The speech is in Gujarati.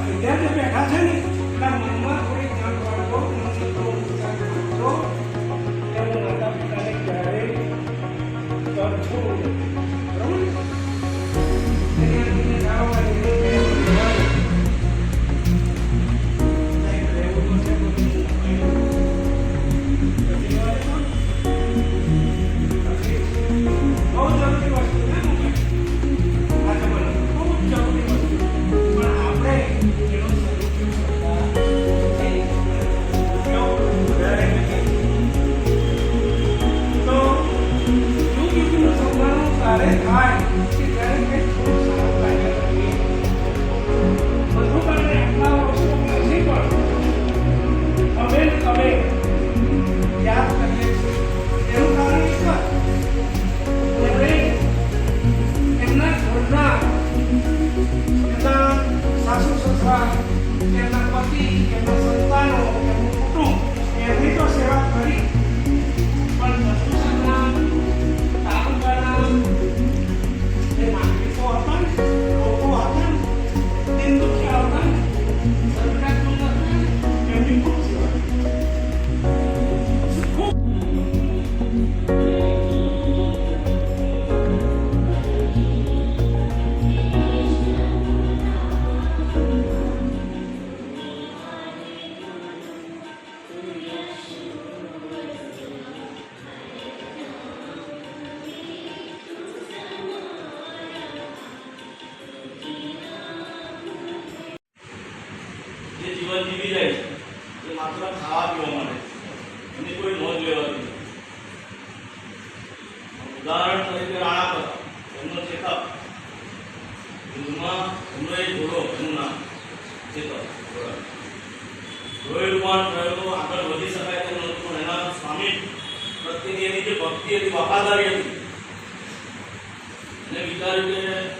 વિદ્યાર્થીઓ બેઠા છે ને એટલા મનમાં થોડી ધ્યાન રાખો, મનથી તો ઉચ્ચાર કરજો કે હું માતા પિતાને ક્યારેય કરજો બરોબર. એની જાણવાની જીવન જીવી જાય છે એ માત્ર ખાવા પીવા માટે એની કોઈ નોંધ લેવાતી નથી. ઉદાહરણ તરીકે રાણા પ્રતાપ એમનો ચેતક દૂધમાં એમનો એક ઘોડો એનું નામ ચેતક લોહીલુહાણ થયેલો આગળ વધી શકાય તેમ નહોતું પણ એના સ્વામી પ્રત્યેની એની જે ભક્તિ હતી વફાદારી હતી એને વિચાર્યું કે